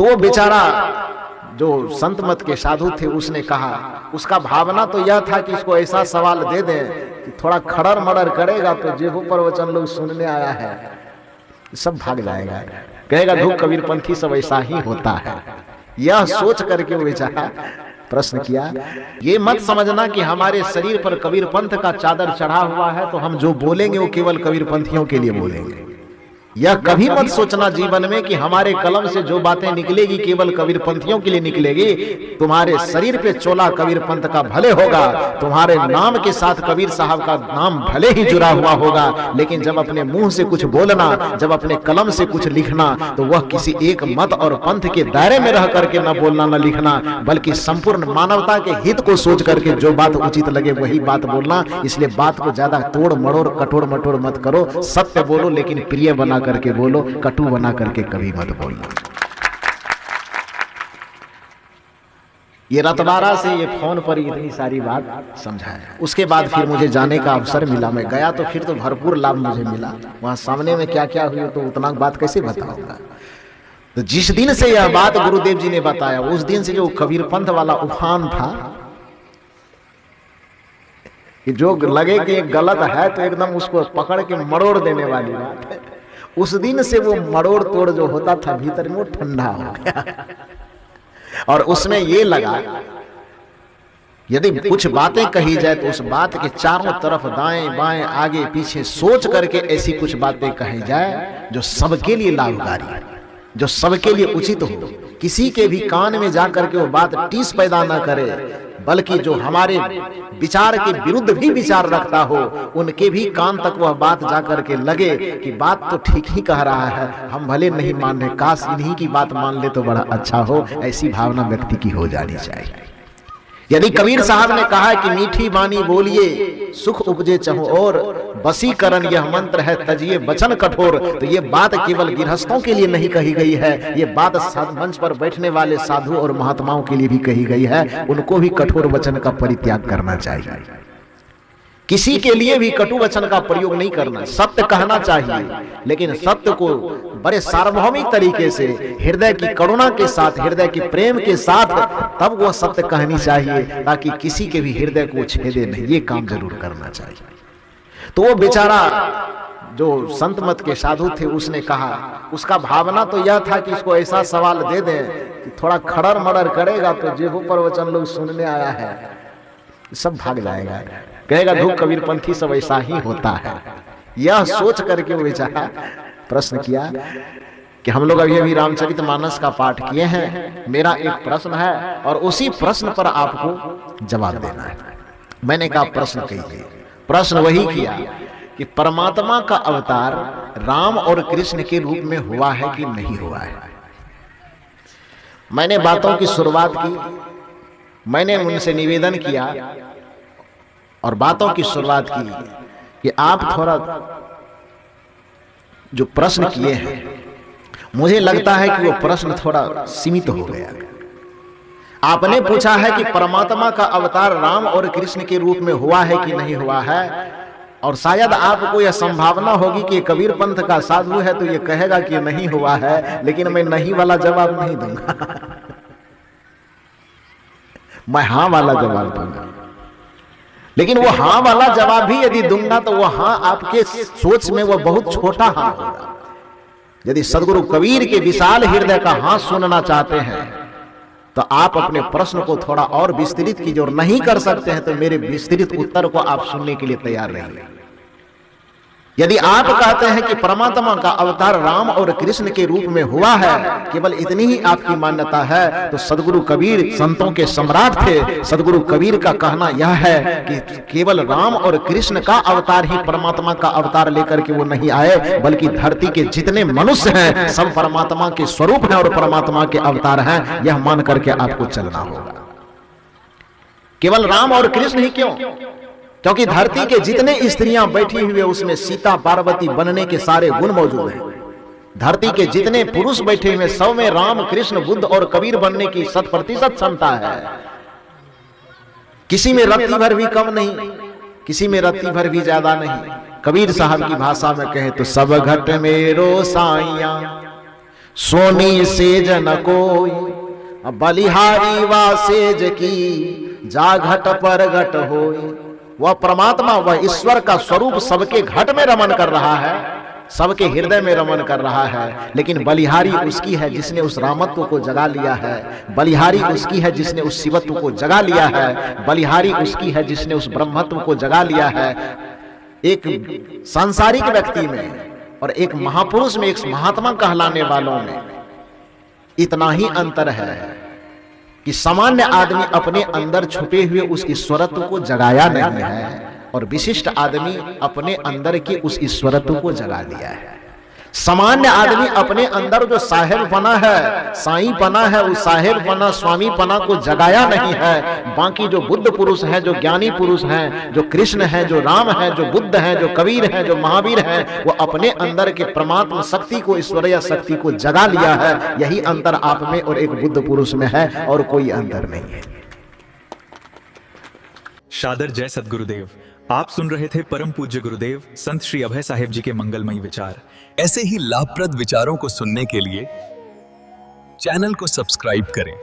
तो वो बेचारा जो संत मत के साधु थे उसने कहा, उसका भावना तो यह था कि इसको ऐसा सवाल दे दें कि थोड़ा खड़र मड़र करेगा तो जेबू प्रवचन लोग सुनने आया है सब भाग जाएगा, कहेगा धूप कबीरपंथी सब ऐसा ही होता है। यह सोच करके वो बेचारा प्रश्न किया। ये मत समझना कि हमारे शरीर पर कबीरपंथ का चादर चढ़ा हुआ है तो हम जो बोलेंगे वो केवल कबीरपंथियों के लिए बोलेंगे। यह कभी मत सोचना जीवन में कि हमारे कलम से जो बातें निकलेगी केवल कबीरपंथियों के लिए निकलेगी। तुम्हारे शरीर पे चोला कबीरपंथ का भले होगा, तुम्हारे नाम के साथ कबीर साहब का नाम भले ही जुड़ा हुआ होगा, लेकिन जब अपने मुंह से कुछ बोलना, जब अपने कलम से कुछ लिखना, तो वह किसी एक मत और पंथ के दायरे में रह करके न बोलना न लिखना, बल्कि संपूर्ण मानवता के हित को सोच करके जो बात उचित लगे वही बात बोलना। इसलिए बात को ज्यादा तोड़ मड़ोड़ कठोर मटोड़ मत करो, सत्य बोलो लेकिन प्रिय बना करके बोलो, कटु बना करके कभी मत बोलना। ये रतबारा से ये फोन पर इतनी सारी बात समझाया। उसके बाद फिर मुझे जाने का अवसर मिला, मैं गया तो फिर तो भरपूर लाभ मुझे मिला। वहां सामने में क्या क्या हुई तो उतना बात कैसे बताऊंगा। तो जिस दिन से यह बात गुरुदेव जी ने बताया, उस दिन से जो कबीरपंथ वाला उफान था कि जो लगे कि गलत है तो एकदम उसको पकड़ के मरोड़ देने वाली बात है, उस दिन से वो मरोड़ तोड़ जो होता था भीतर में वो ठंडा हो गया। और उसमें ये लगा यदि कुछ बातें कही जाए तो उस बात के चारों तरफ दाएं बाएं आगे पीछे सोच करके ऐसी कुछ बातें कही जाए जो सबके लिए लाभकारी है, जो सबके लिए उचित हो, किसी के भी कान में जाकर के वो बात टीस पैदा ना करे, बल्कि जो हमारे विचार के विरुद्ध भी विचार रखता हो उनके भी कान तक वह बात जाकर के लगे कि बात तो ठीक ही कह रहा है, हम भले नहीं मान रहे, काश इन्हीं की बात मान ले तो बड़ा अच्छा हो। ऐसी भावना व्यक्ति की हो जानी चाहिए। यदि कबीर साहब ने कहा कि मीठी बानी बोलिए सुख उपजे चहु और, बसीकरण यह मंत्र है तजिए वचन कठोर, तो ये बात केवल गृहस्थों के लिए नहीं कही गई है, ये बात मंच पर बैठने वाले साधु और महात्माओं के लिए भी कही गई है। उनको भी कठोर वचन का परित्याग करना चाहिए, किसी के लिए भी कटु वचन का प्रयोग नहीं करना, सत्य कहना चाहिए, लेकिन सत्य को बड़े सार्वभौमिक तरीके से हृदय की करुणा के साथ, हृदय की प्रेम के साथ तब वह सत्य कहनी चाहिए, ताकि किसी के भी हृदय को छेदे नहीं। ये काम जरूर करना चाहिए। तो वो बेचारा जो संत मत के साधु थे उसने कहा, उसका भावना तो यह था कि इसको ऐसा सवाल दे दें कि थोड़ा खड़र मड़र करेगा तो जेबू प्रवचन लोग सुनने आया है सब भाग जाएगा, कहेगा धूप कबीरपंथी सब ऐसा ही होता है। यह सोच करके वो बेचारा प्रश्न किया कि हम लोग अभी रामचरितमानस का पाठ किए हैं, मेरा एक प्रश्न है और उसी प्रश्न पर आपको जवाब देना है। मैंने कहा प्रश्न कहिए। प्रश्न वही किया कि परमात्मा का अवतार राम और कृष्ण के रूप में हुआ है कि नहीं हुआ है। मैंने बातों की शुरुआत की, मैंने उनसे निवेदन किया और बातों की शुरुआत की कि आप थोड़ा जो प्रश्न किए हैं, मुझे लगता है कि वो प्रश्न थोड़ा सीमित हो गया। आपने पूछा है कि परमात्मा का अवतार राम और कृष्ण के रूप में हुआ है कि नहीं हुआ है, और शायद आपको यह संभावना होगी कि कबीर पंथ का साधु है तो ये कहेगा कि नहीं हुआ है, लेकिन मैं नहीं वाला जवाब नहीं दूंगा मैं हाँ वाला जवाब दूंगा। लेकिन वो हाँ वाला जवाब भी यदि दूंगा तो वो हाँ आपके सोच में वो बहुत छोटा हाँ होगा। यदि सदगुरु कबीर के विशाल हृदय का हाँ सुनना चाहते हैं तो आप अपने प्रश्न को थोड़ा और विस्तृत कीजिए, और नहीं कर सकते हैं तो मेरे विस्तृत उत्तर को आप सुनने के लिए तैयार रहिए। यदि आप कहते हैं कि परमात्मा का अवतार राम और कृष्ण के रूप में हुआ है, केवल इतनी ही आपकी मान्यता है, तो सदगुरु कबीर संतों के सम्राट थे। सदगुरु कबीर का कहना यह है कि केवल राम और कृष्ण का अवतार ही परमात्मा का अवतार लेकर के वो नहीं आए, बल्कि धरती के जितने मनुष्य हैं सब परमात्मा के स्वरूप हैं और परमात्मा के अवतार हैं। यह मान करके आपको चलना होगा। केवल राम और कृष्ण ही क्यों? क्योंकि धरती के जितने स्त्रियां बैठी हुई उसमें सीता पार्वती बनने के सारे गुण मौजूद हैं। धरती के जितने पुरुष बैठे हुए सब में राम कृष्ण बुद्ध और कबीर बनने की 100% क्षमता है। किसी में रत्ती भर भी कम नहीं, किसी में रत्ती भर भी ज्यादा नहीं। कबीर साहब की भाषा में कहे तो सब घट मेरो साइया सोनी सेज न कोई, बलिहारी वा सेज की, जा घट पर घट होई। वह परमात्मा, वह ईश्वर का स्वरूप सबके घट में रमन कर रहा है, सबके हृदय में रमन कर रहा है, लेकिन बलिहारी उसकी है जिसने उस रामत्व को जगा लिया है, बलिहारी उसकी है जिसने उस शिवत्व को जगा लिया है, बलिहारी उसकी है जिसने उस ब्रह्मत्व को जगा लिया है। एक सांसारिक व्यक्ति में और एक महापुरुष में, एक महात्मा कहलाने वालों में इतना ही अंतर है कि सामान्य आदमी अपने अंदर छुपे हुए उस ईश्वरत्व को जगाया नहीं है और विशिष्ट आदमी अपने अंदर की उस ईश्वरत्व को जगा लिया है। सामान्य आदमी अपने अंदर जो साहेबपना है, साईपना है, उस साहेबपना, स्वामीपना को जगाया नहीं है। बाकी जो बुद्ध पुरुष हैं, जो ज्ञानी पुरुष हैं, जो कृष्ण हैं, जो राम हैं, जो बुद्ध हैं, जो कबीर हैं, जो महावीर हैं, वो अपने अंदर के परमात्मा शक्ति को, ईश्वरीय शक्ति को जगा लिया है। यही अंतर आप में और एक बुद्ध पुरुष में है, और कोई अंतर नहीं है। शादर जय सद्गुरुदेव। आप सुन रहे थे परम पूज्य गुरुदेव संत श्री अभय साहेब जी के मंगलमयी विचार। ऐसे ही लाभप्रद विचारों को सुनने के लिए चैनल को सब्सक्राइब करें।